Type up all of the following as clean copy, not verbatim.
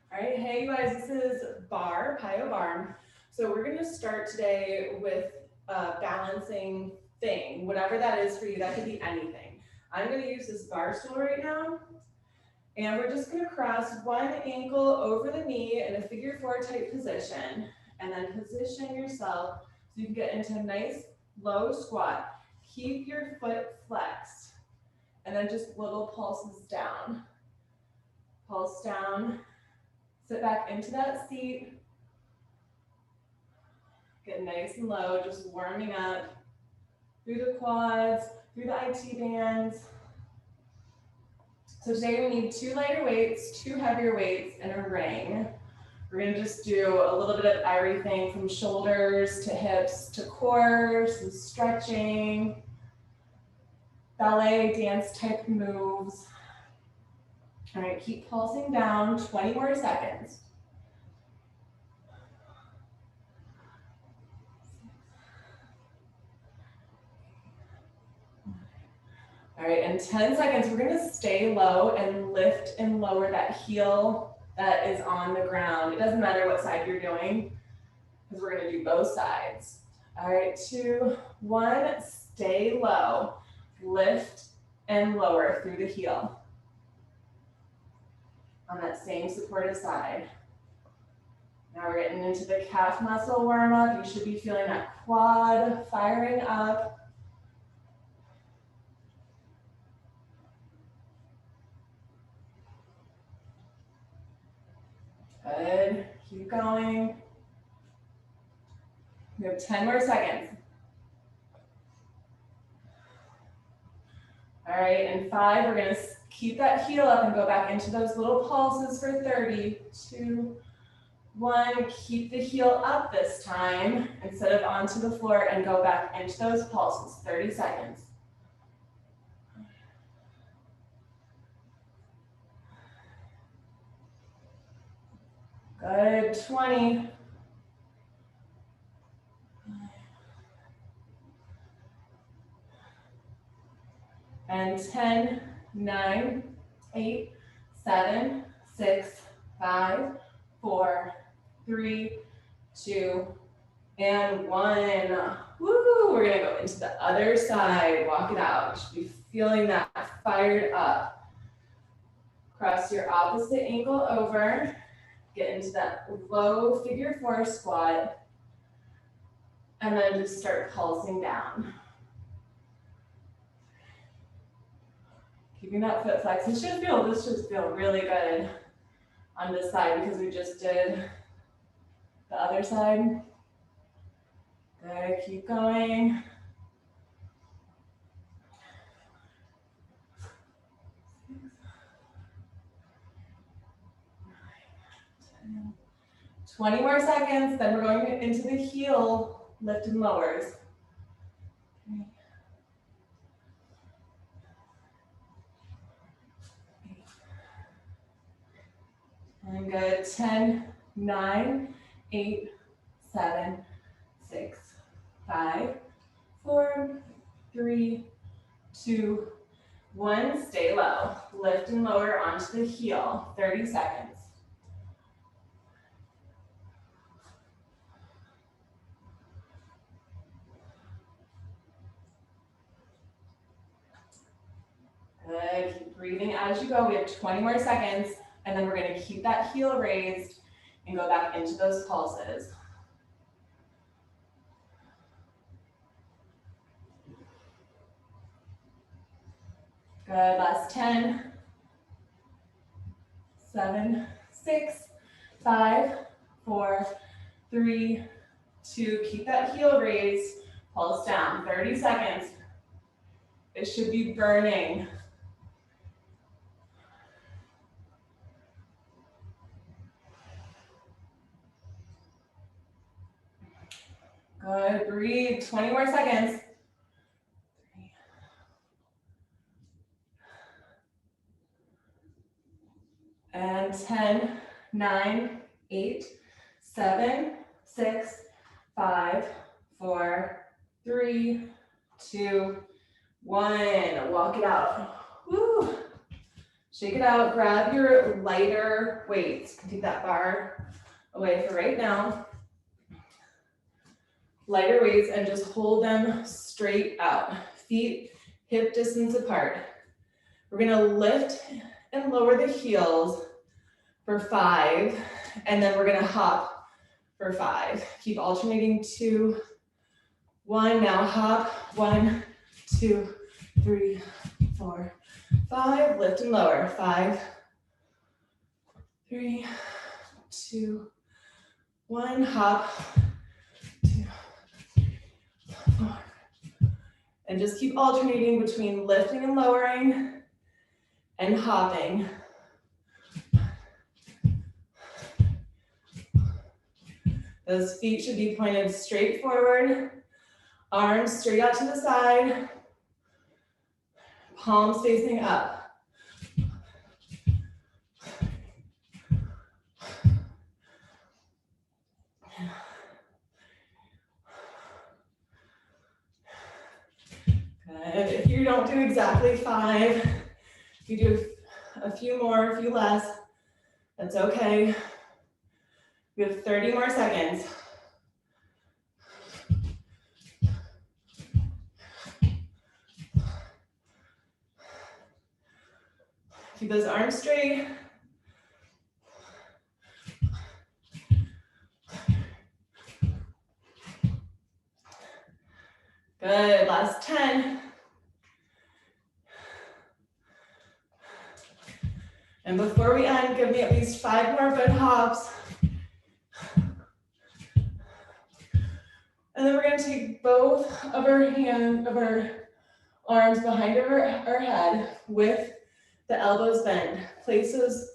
All right, hey you guys, this is Piyo Barre. So we're gonna start today with a balancing thing, whatever that is for you. That could be anything. I'm gonna use this bar stool right now, and we're just gonna cross one ankle over the knee in a figure four type position, and then position yourself so you can get into a nice low squat. Keep your foot flexed, and then just little pulses down. Pulse down, sit back into that seat. Get nice and low, just warming up through the quads, through the IT bands. So today we need 2 lighter weights, 2 heavier weights, and a ring. We're gonna just do a little bit of everything from shoulders to hips to core, some stretching, ballet dance type moves. All right, keep pulsing down, 20 more seconds. All right, in 10 seconds, we're gonna stay low and lift and lower that heel that is on the ground. It doesn't matter what side you're doing, because we're gonna do both sides. All right, 2, 1, stay low. Lift and lower through the heel on that same supportive side. Now we're getting into the calf muscle warm up. You should be feeling that quad firing up. Good, keep going. We have 10 more seconds. All right, in 5, we're gonna keep that heel up and go back into those little pulses for 30, 2, 1. Keep the heel up this time instead of onto the floor and go back into those pulses, 30 seconds. Good, 20. And 10, 9, 8, 7, 6, 5, 4, 3, 2, and 1. Woo! We're gonna go into the other side. Walk it out. You should be feeling that fired up. Cross your opposite ankle over. Get into that low figure four squat. And then just start pulsing down. Keeping that foot flex. This should feel really good on this side because we just did the other side. Good, keep going. Nine, 10. 20 more seconds, then we're going into the heel lift and lowers. And good, 10, 9, 8, 7, 6, 5, 4, 3, 2, 1. Stay low. Lift and lower onto the heel, 30 seconds. Good, keep breathing as you go. We have 20 more seconds, and then we're gonna keep that heel raised and go back into those pulses. Good, last 10, 7, 6, 5, 4, 3, 2. Keep that heel raised, pulse down, 30 seconds. It should be burning. Good, breathe, 20 more seconds. 3. And 10, 9, 8, 7, 6, 5, 4, 3, 2, 1. Walk it out. Woo. Shake it out, grab your lighter weights. Take that bar away for right now. Lighter weights and just hold them straight out. Feet hip distance apart. We're gonna lift and lower the heels for 5, and then we're gonna hop for 5. Keep alternating 2, 1, now hop, 1, 2, 3, 4, 5, lift and lower, 5, 3, 2, 1, hop, 2, 4, and just keep alternating between lifting and lowering and hopping. Those feet should be pointed straight forward, arms straight out to the side, palms facing up. Good. If you don't do exactly 5, if you do a few more, a few less, that's okay. We have 30 more seconds. Keep those arms straight. Good, last 10. And before we end, give me at least 5 more good hops. And then we're gonna take both of our arms behind our head with the elbows bent. Place those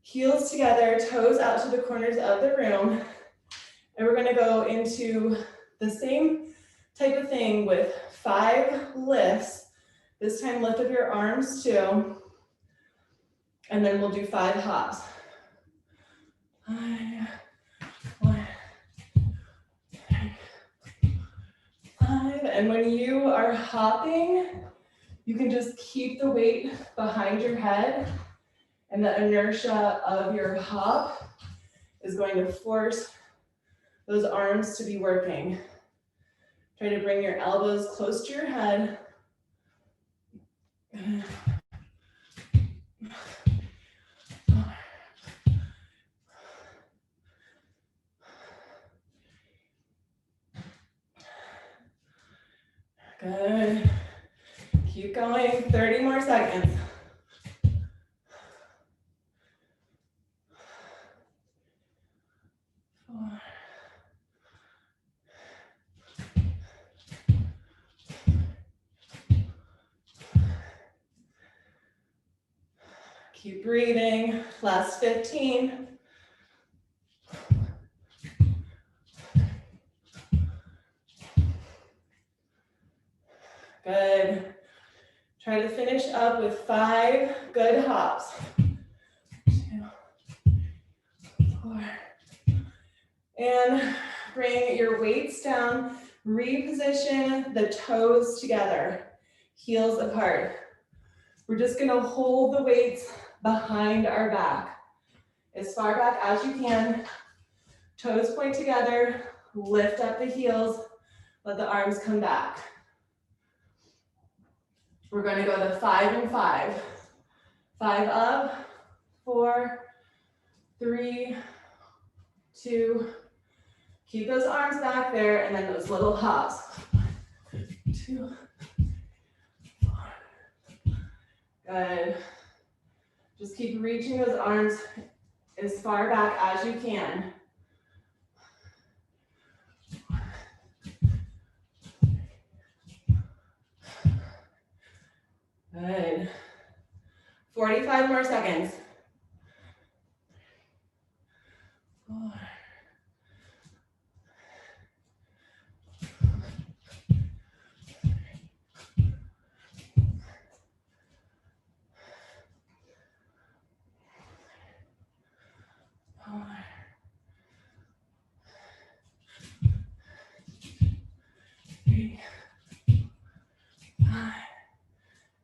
heels together, toes out to the corners of the room. And we're gonna go into the same type of thing with 5 lifts. This time lift up your arms too. And then we'll do 5 hops. 5, 1, 3, 5. And when you are hopping, you can just keep the weight behind your head, and the inertia of your hop is going to force those arms to be working. Try to bring your elbows close to your head. Good. Keep going, 30 more seconds. Keep breathing, last 15. Good. Try to finish up with 5 good hops. 2, 4. And bring your weights down. Reposition the toes together, heels apart. We're just gonna hold the weights behind our back. As far back as you can. Toes point together, lift up the heels, let the arms come back. We're gonna go to 5 and 5. 5 up, 4, 3, 2. Keep those arms back there, and then those little hops. 2, 4. Good. Just keep reaching those arms as far back as you can. Good. 45 more seconds. 4. 4. 3, 5.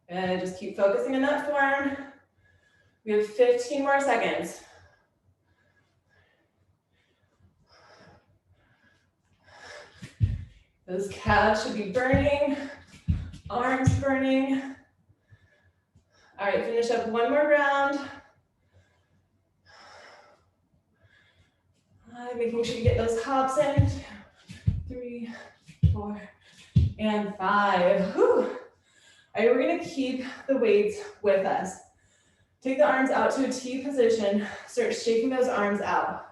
Good, just keep focusing on that form. We have 15 more seconds. Those calves should be burning, arms burning. All right, finish up one more round. Making sure you get those hops in. 3, 4, and 5. Whew. All right, we're gonna keep the weights with us. Take the arms out to a T position. Start shaking those arms out.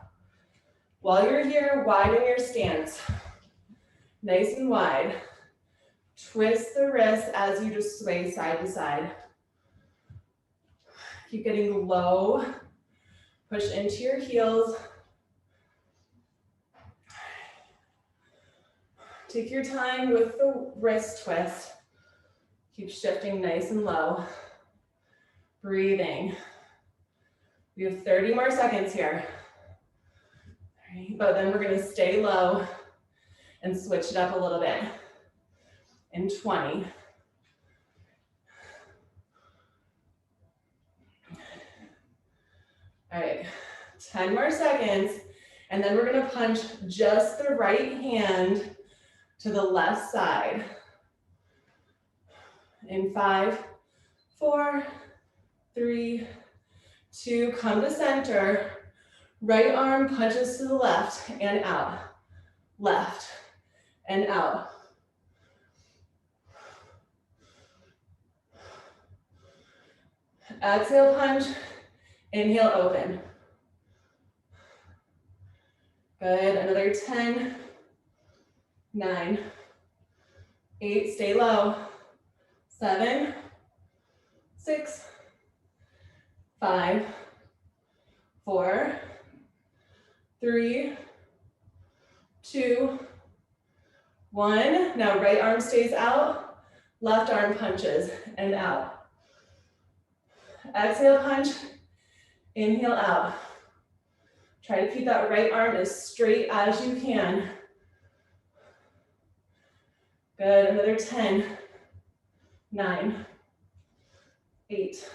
While you're here, widen your stance. Nice and wide. Twist the wrists as you just sway side to side. Keep getting low. Push into your heels. Take your time with the wrist twist. Keep shifting nice and low. Breathing. We have 30 more seconds here. All right, but then we're gonna stay low and switch it up a little bit. In 20. All right, 10 more seconds, and then we're gonna punch just the right hand to the left side. In 5, 4, 3, 2, come to center. Right arm punches to the left and out. Left and out. Exhale, punch. Inhale, open. Good, another 10, 9, 8, stay low. 7, 6, 5, 4, 3, 2, 1. Now right arm stays out, left arm punches and out. Exhale, punch. Inhale out. Try to keep that right arm as straight as you can. Good, another 10, 9, 8,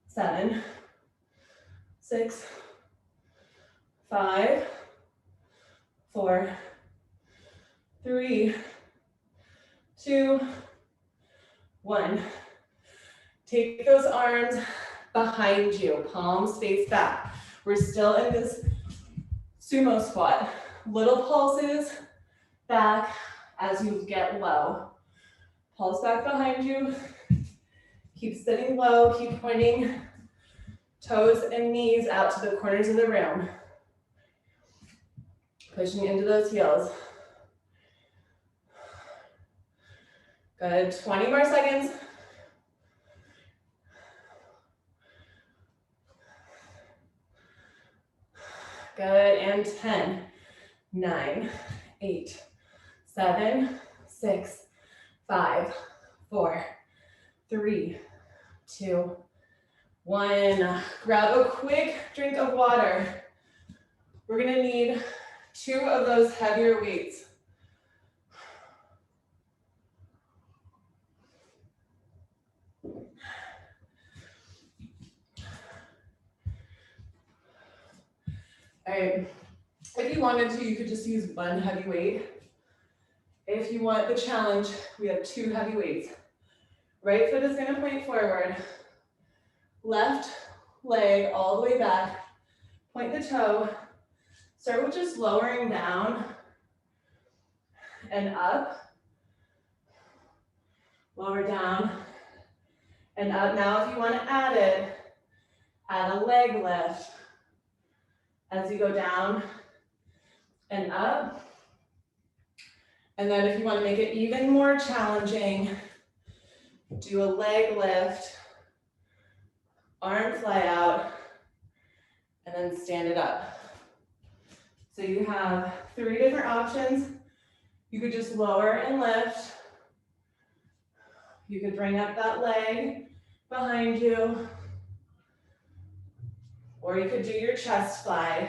7, 6, 5, 4, 3, 2, 1. Take those arms behind you, palms face back. We're still in this sumo squat. Little pulses back as you get low. Pulse back behind you. Keep sitting low, keep pointing toes and knees out to the corners of the room. Pushing into those heels. Good, 20 more seconds. Good, and 10, 9, 8, 7, 6, 5, 4, 3, 2, 1. Grab a quick drink of water. We're gonna need 2 of those heavier weights. All right, if you wanted to, you could just use 1 heavy weight. If you want the challenge, we have 2 heavy weights. Right foot is gonna point forward. Left leg all the way back. Point the toe. Start with just lowering down and up. Lower down and up. Now if you want to add it, add a leg lift as you go down and up. And then if you want to make it even more challenging, do a leg lift, arm fly out, and then stand it up. So you have 3 different options. You could just lower and lift. You could bring up that leg behind you. Or you could do your chest fly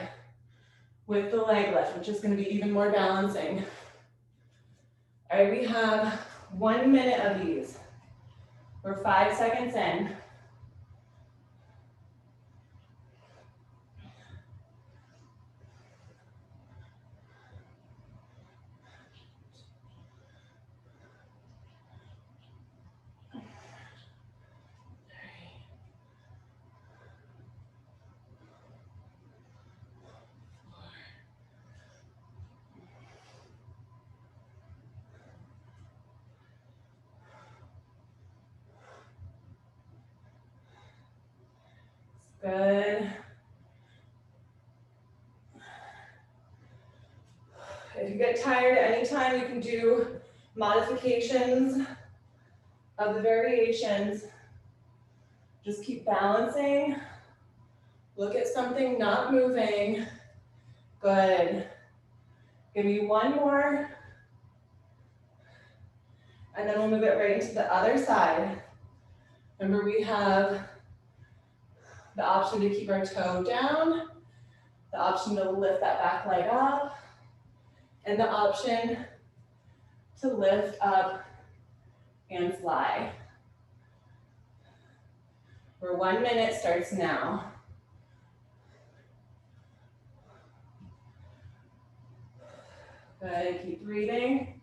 with the leg lift, which is going to be even more balancing. All right, we have 1 minute of these. We're 5 seconds in. Good. If you get tired at any time, you can do modifications of the variations. Just keep balancing. Look at something not moving. Good. Give me one more. And then we'll move it right into the other side. Remember, we have the option to keep our toe down, the option to lift that back leg up, and the option to lift up and fly. Where 1 minute starts now. Good, keep breathing.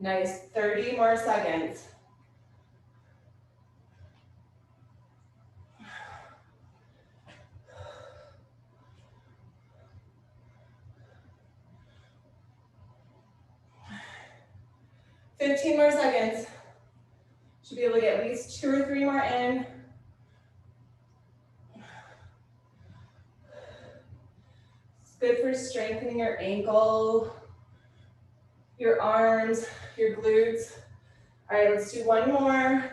Nice, 30 more seconds. $15 more seconds. Should be able to get at least 2 or 3 more in. It's good for strengthening your ankle, your arms, your glutes. All right, let's do one more.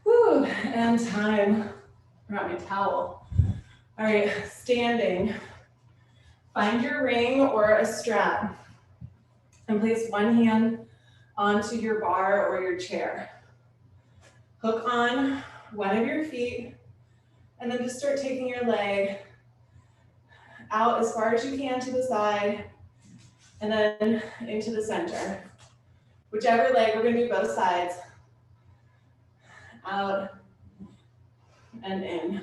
Whew, and time. I forgot my towel. All right, standing. Find your ring or a strap and place one hand onto your bar or your chair. Hook on one of your feet and then just start taking your leg out as far as you can to the side and then into the center. Whichever leg, we're gonna do both sides. Out and in.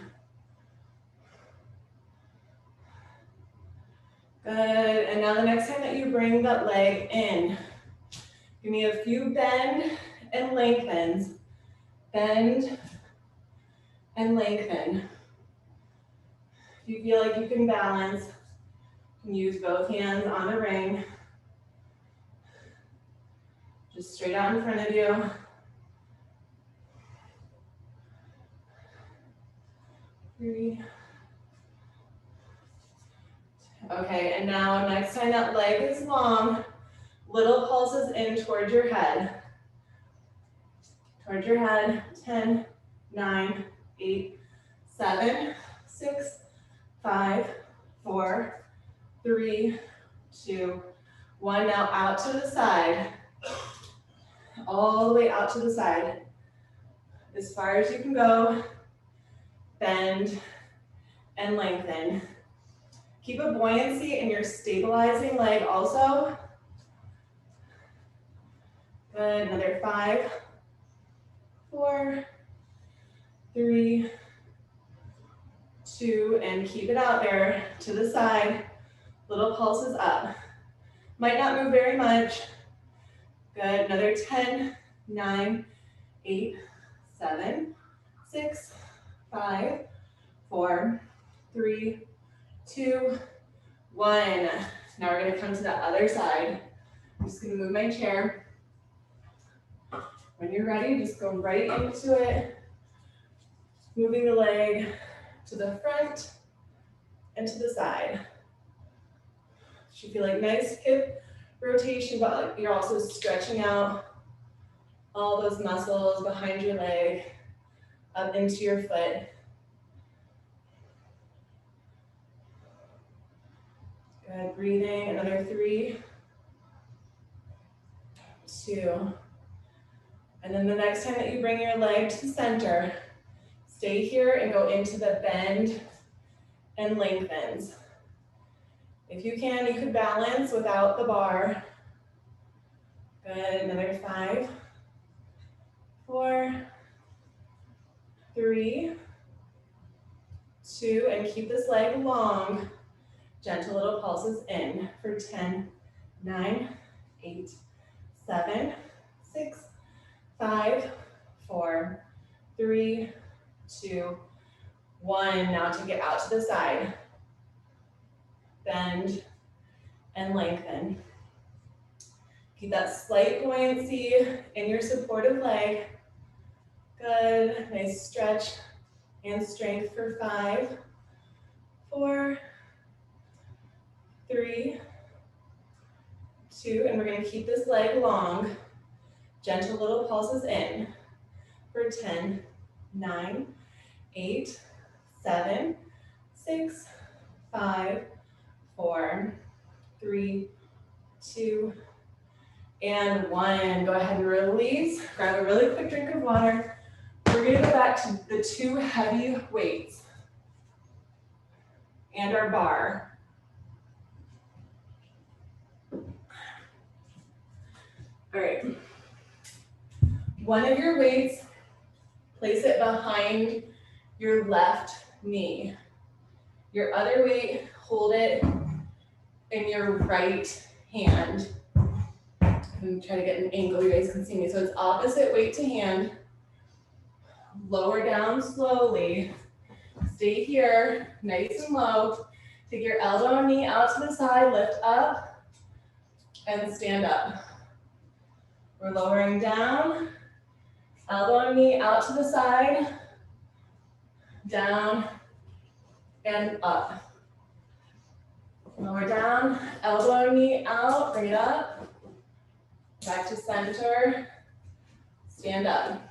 Good, and now the next time that you bring that leg in, give me a few bend and lengthens. Bend and lengthen. If you feel like you can balance, you can use both hands on the ring. Just straight out in front of you. Three. Okay, and now next time that leg is long, little pulses in towards your head. Towards your head, 10, 9, 8, 7, 6, 5, 4, 3, 2, 1. Now out to the side. All the way out to the side. As far as you can go. Bend and lengthen. Keep a buoyancy in your stabilizing leg also. Good, another 5, 4, 3, 2, and keep it out there to the side. Little pulses up. Might not move very much. Good, another 10, 9, 8, 7, 6, 5, 4, 3, 2, 1. Now we're gonna come to the other side. I'm just gonna move my chair. When you're ready, just go right into it. Moving the leg to the front and to the side. Should feel like nice hip rotation, but like you're also stretching out all those muscles behind your leg up into your foot. Good, breathing, another 3, 2. And then the next time that you bring your leg to the center, stay here and go into the bend and lengthens. If you can, you could balance without the bar. Good, another 5, 4, 3, 2, and keep this leg long. Gentle little pulses in for 10, 9, 8, 7, 6, 5, 4, 3, 2, 1. Now take it out to the side. Bend and lengthen. Keep that slight buoyancy in your supportive leg. Good, nice stretch and strength for 5, 4, 3, 2, and we're gonna keep this leg long. Gentle little pulses in for 10, 9, 8, 7, 6, 5, 4, 3, 2, and 1. Go ahead and release. Grab a really quick drink of water. We're gonna go back to the 2 heavy weights and our bar. All right. One of your weights, place it behind your left knee. Your other weight, hold it in your right hand. I'm trying to get an angle you guys can see me. So it's opposite weight to hand. Lower down slowly. Stay here, nice and low. Take your elbow and knee out to the side, lift up, and stand up. We're lowering down, elbow and knee out to the side, down, and up. Lower down, elbow and knee out, bring it up, back to center, stand up.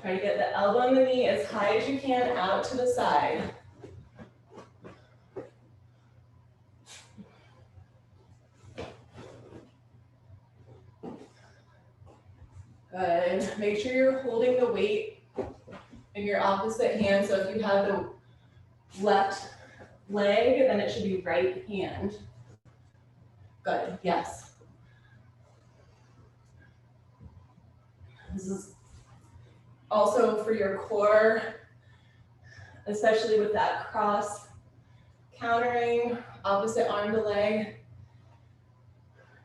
Try to get the elbow and the knee as high as you can out to the side. Good. Make sure you're holding the weight in your opposite hand. So if you have the left leg, then it should be right hand. Good. Yes. This is also for your core, especially with that cross countering, opposite arm to leg.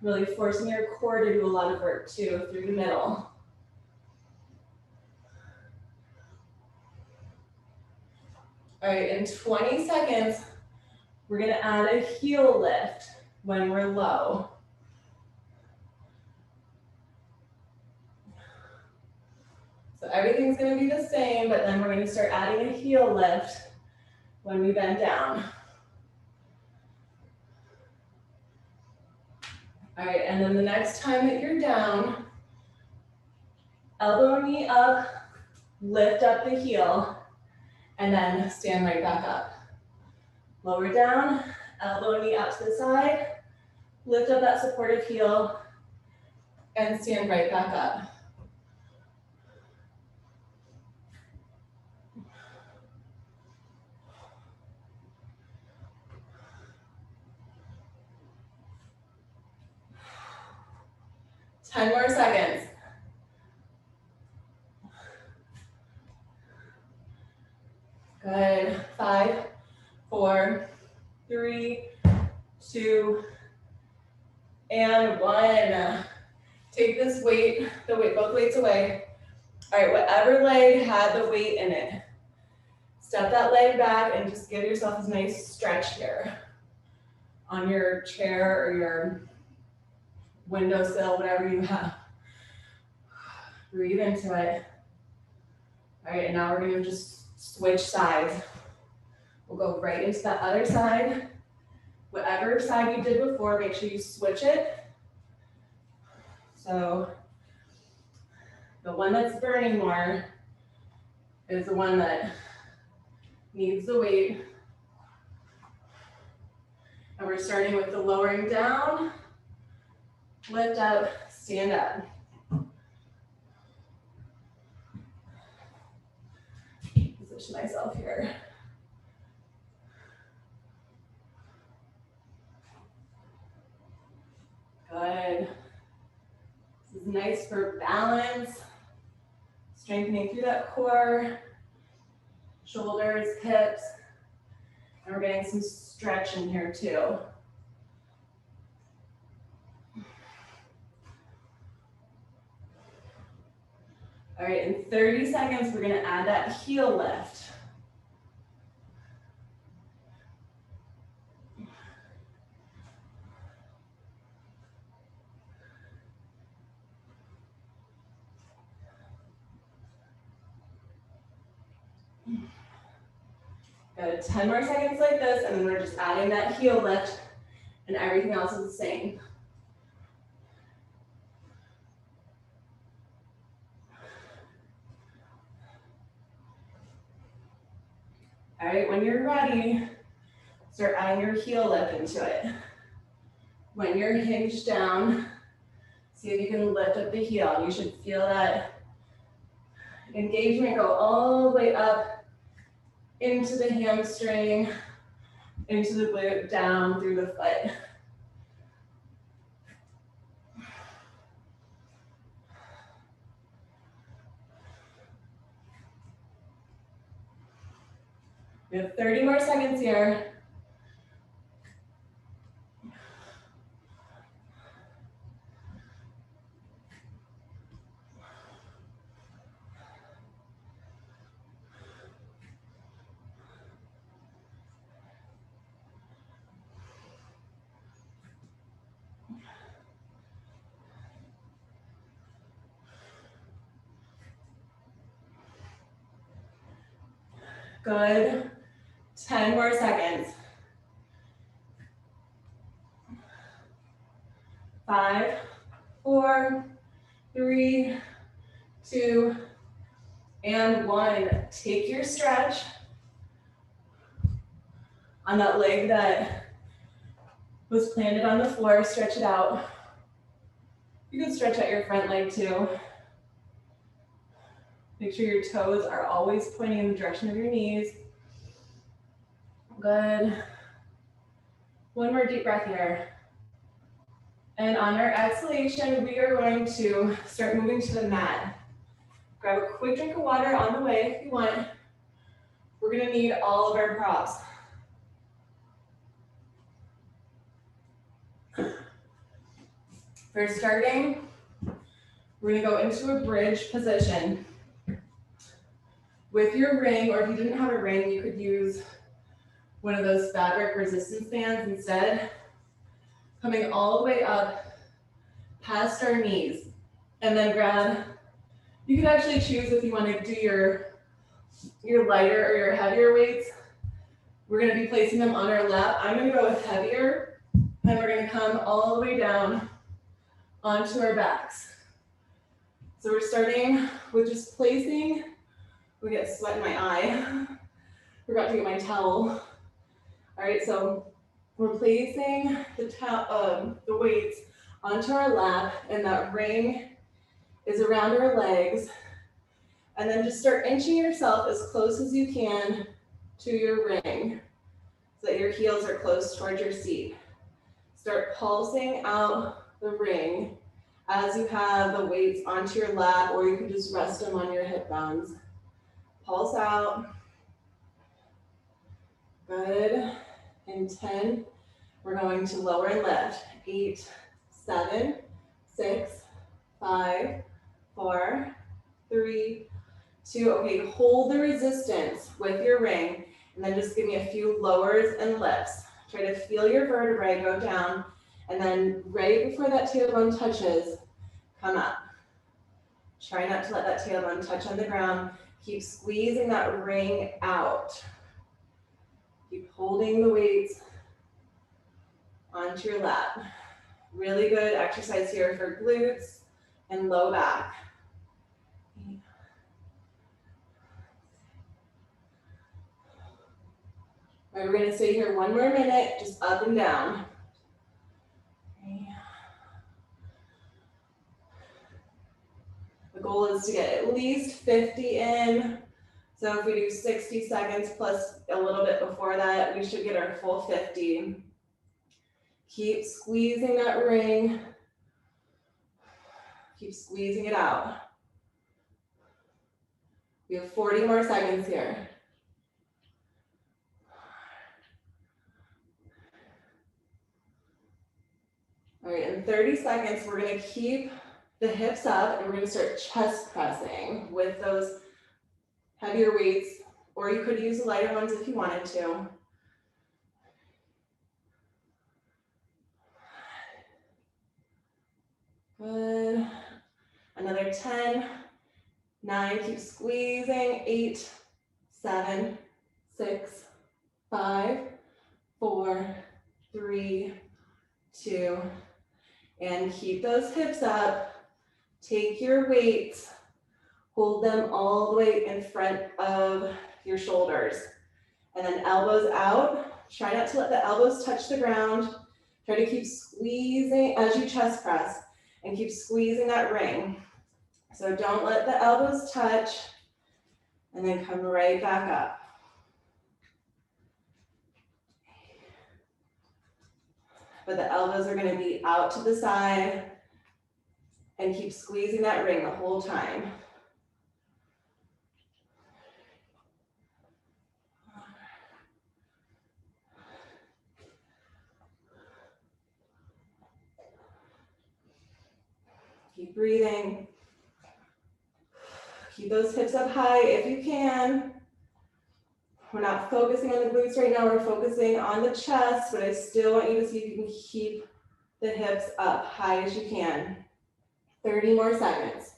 Really forcing your core to do a lot of work too through the middle. All right, in 20 seconds, we're gonna add a heel lift when we're low. So everything's gonna be the same, but then we're gonna start adding a heel lift when we bend down. All right, and then the next time that you're down, elbow and knee up, lift up the heel, and then stand right back up. Lower down, elbow and knee out to the side, lift up that supportive heel, and stand right back up. Ten more seconds. Good. 5, 4, 3, 2, and 1. Take this weight, both weights away. All right, whatever leg had the weight in it, step that leg back and just give yourself a nice stretch here on your chair or your windowsill, whatever you have. Breathe into it. All right, and now we're gonna just switch sides. We'll go right into that other side. Whatever side you did before, make sure you switch it. So the one that's burning more is the one that needs the weight. And we're starting with the lowering down, lift up, stand up. Position myself here. Good. This is nice for balance, strengthening through that core, shoulders, hips, and we're getting some stretch in here too. All right, in 30 seconds, we're gonna add that heel lift. Good, 10 more seconds like this, and then we're just adding that heel lift, and everything else is the same. All right, when you're ready, start adding your heel lift into it. When you're hinged down, see if you can lift up the heel. You should feel that engagement go all the way up into the hamstring, into the glute, down through the foot. We have 30 more seconds here. Good. 10 more seconds. 5, 4, 3, 2, and 1. Take your stretch on that leg that was planted on the floor. Stretch it out. You can stretch out your front leg too. Make sure your toes are always pointing in the direction of your knees. Good. One more deep breath here. And on our exhalation, we are going to start moving to the mat. Grab a quick drink of water on the way if you want. We're gonna need all of our props. For starting, we're gonna go into a bridge position. With your ring, or if you didn't have a ring, you could use one of those fabric resistance bands instead. Coming all the way up past our knees. And then grab, you can actually choose if you want to do your lighter or your heavier weights. We're going to be placing them on our lap. I'm going to go with heavier, and we're going to come all the way down onto our backs. So we're starting with just placing, we get sweat in my eye. Forgot to get my towel. All right, so we're placing the weights onto our lap, and that ring is around our legs. And then just start inching yourself as close as you can to your ring so that your heels are close towards your seat. Start pulsing out the ring as you have the weights onto your lap, or you can just rest them on your hip bones. Pulse out. Good. In 10, we're going to lower and lift. 8, 7, 6, 5, 4, 3, 2. Okay, hold the resistance with your ring, and then just give me a few lowers and lifts. Try to feel your vertebrae go down, and then right before that tailbone touches, come up. Try not to let that tailbone touch on the ground. Keep squeezing that ring out. Keep holding the weights onto your lap. Really good exercise here for glutes and low back. All right, we're going to stay here one more minute, just up and down. The goal is to get at least 50 in. So if we do 60 seconds plus a little bit before that, we should get our full 50. Keep squeezing that ring. Keep squeezing it out. We have 40 more seconds here. All right, in 30 seconds, we're gonna keep the hips up, and we're gonna start chest pressing with those heavier weights, or you could use the lighter ones if you wanted to. Good. Another 10, 9, keep squeezing, 8, 7, 6, 5, 4, 3, 2, and keep those hips up. Take your weights, hold them all the way in front of your shoulders, and then elbows out. Try not to let the elbows touch the ground. Try to keep squeezing as you chest press, and keep squeezing that ring. So don't let the elbows touch, and then come right back up. But the elbows are going to be out to the side, and keep squeezing that ring the whole time. Keep breathing. Keep those hips up high if you can. We're not focusing on the glutes right now, we're focusing on the chest, but I still want you to see if you can keep the hips up high as you can. 30 more seconds.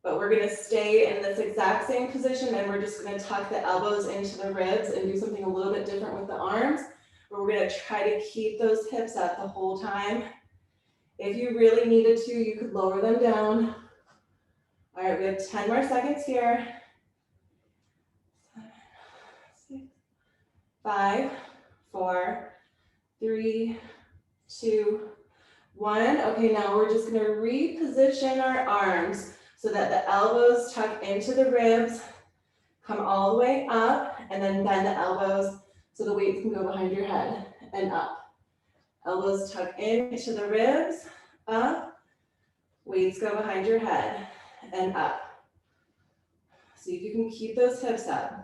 But we're gonna stay in this exact same position, and we're just gonna tuck the elbows into the ribs and do something a little bit different with the arms, where we're gonna try to keep those hips up the whole time. If you really needed to, you could lower them down. All right, we have 10 more seconds here. 7, 6, 5, 4, 3, 2, 1. Okay, now we're just gonna reposition our arms so that the elbows tuck into the ribs, come all the way up, and then bend the elbows so the weights can go behind your head and up. Elbows tuck into the ribs, up, weights go behind your head and up. See if you can keep those hips up.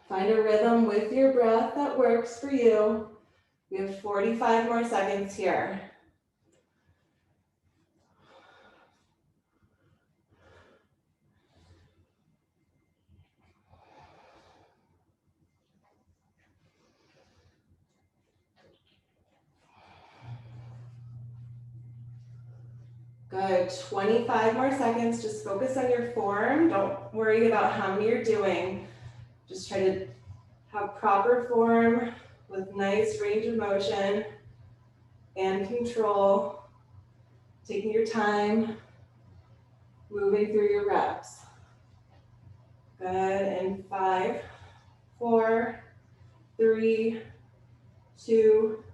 Find a rhythm with your breath that works for you. We have 45 more seconds here. Good, 25 more seconds. Just focus on your form. Don't worry about how many you're doing. Just try to have proper form with nice range of motion and control. Taking your time, moving through your reps. Good, and 5, 4, 3, 2,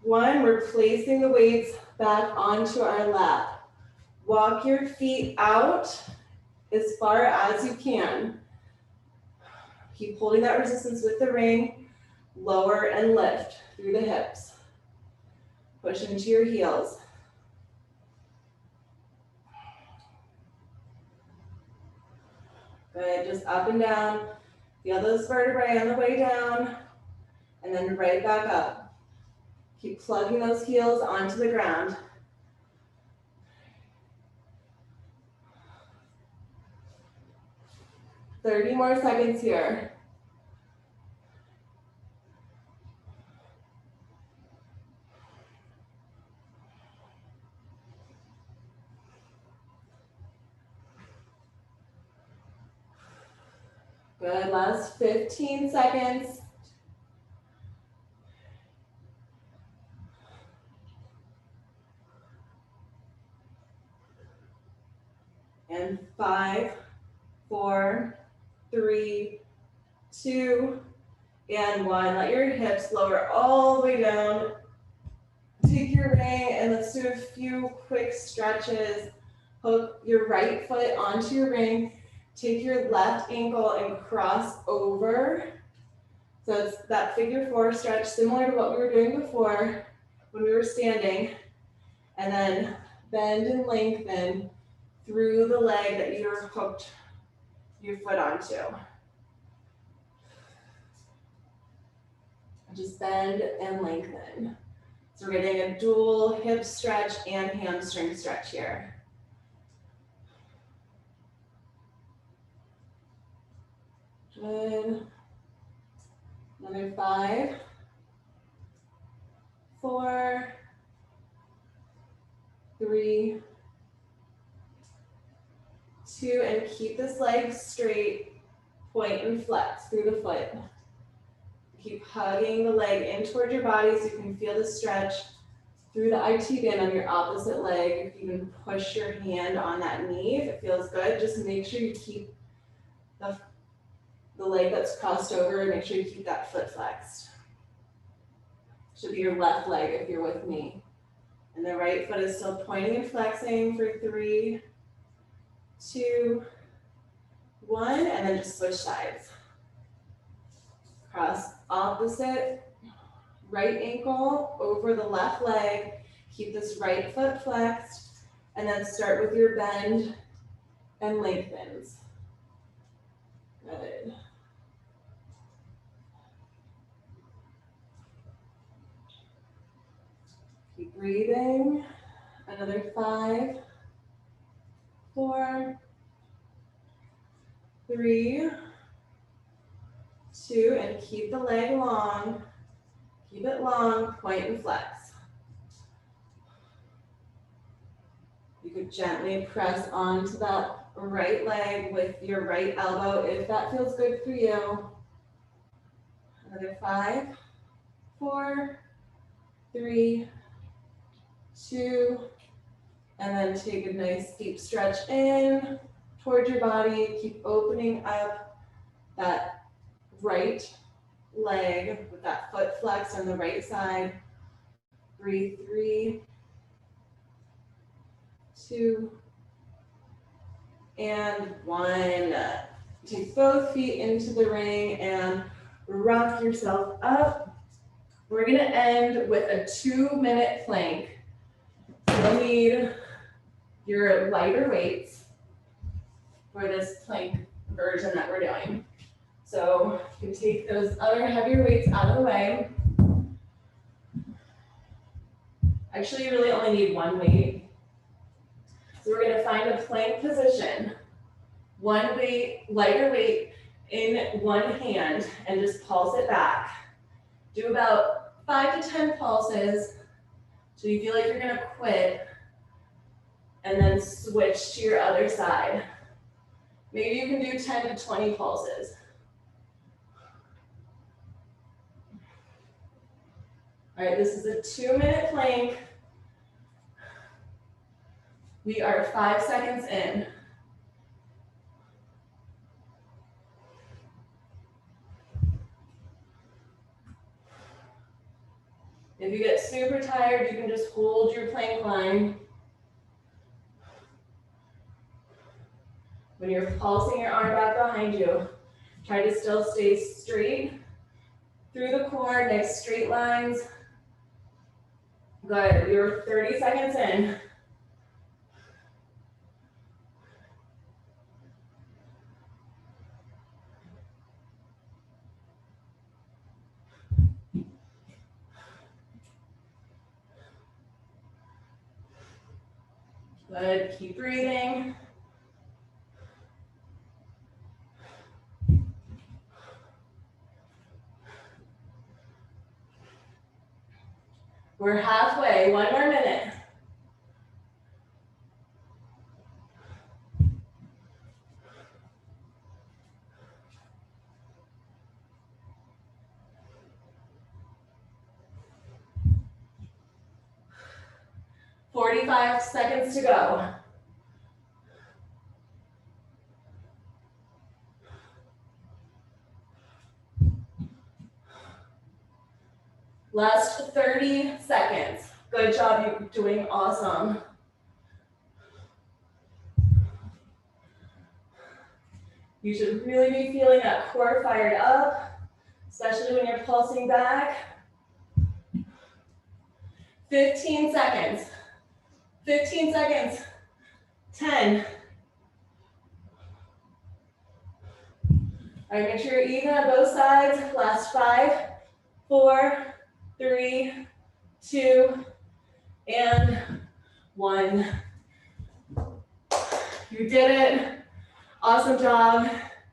1. We're placing the weights back onto our lap. Walk your feet out as far as you can. Keep holding that resistance with the ring. Lower and lift through the hips. Push into your heels. Good, just up and down. Feel those vertebrae on the way down, and then right back up. Keep plugging those heels onto the ground. Thirty more seconds here. Good, last 15 seconds. And 5, 4, 3, 2, and 1. Let your hips lower all the way down. Take your ring and let's do a few quick stretches. Hook your right foot onto your ring. Take your left ankle and cross over. So it's that figure 4 stretch, similar to what we were doing before when we were standing. And then bend and lengthen through the leg that you're hooked your foot onto. Just bend and lengthen. So we're getting a dual hip stretch and hamstring stretch here. Good. Another 5, 4, 3, 2, and keep this leg straight, point and flex through the foot. Keep hugging the leg in toward your body so you can feel the stretch through the IT band on your opposite leg. You can push your hand on that knee if it feels good. Just make sure you keep the leg that's crossed over, and make sure you keep that foot flexed. Should be your left leg if you're with me. And the right foot is still pointing and flexing for 3, 2, 1, and then just switch sides. Cross opposite right ankle over the left leg. Keep this right foot flexed, and then start with your bend and lengthens. Good. Keep breathing. Another 5, 4, 3, 2, and keep the leg long. Keep it long, point and flex. You could gently press onto that right leg with your right elbow if that feels good for you. Another 5, 4, 3, 2, and then take a nice deep stretch in towards your body. Keep opening up that right leg with that foot flex on the right side. Breathe 3, 2, and 1. Take both feet into the ring and rock yourself up. We're gonna end with a 2-minute plank. You'll need your lighter weights for this plank version that we're doing. So you can take those other heavier weights out of the way. Actually, you really only need 1 weight. So we're gonna find a plank position. 1 weight, lighter weight in 1 hand, and just pulse it back. Do about 5 to 10 pulses till you feel like you're gonna quit, and then switch to your other side. Maybe you can do 10 to 20 pulses. All right, this is a 2-minute plank. We are 5 seconds in. If you get super tired, you can just hold your plank line. When you're pulsing your arm back behind you, try to still stay straight through the core, nice straight lines. Good, you're 30 seconds in. Good, keep breathing. We're halfway, 1 more minute. "45 seconds to go." Last 30 seconds. Good job, you're doing awesome. You should really be feeling that core fired up, especially when you're pulsing back. 15 seconds. 15 seconds. 10. All right, make sure you're even on both sides. Last 5, 4, 3, 2, and 1. You did it. Awesome job.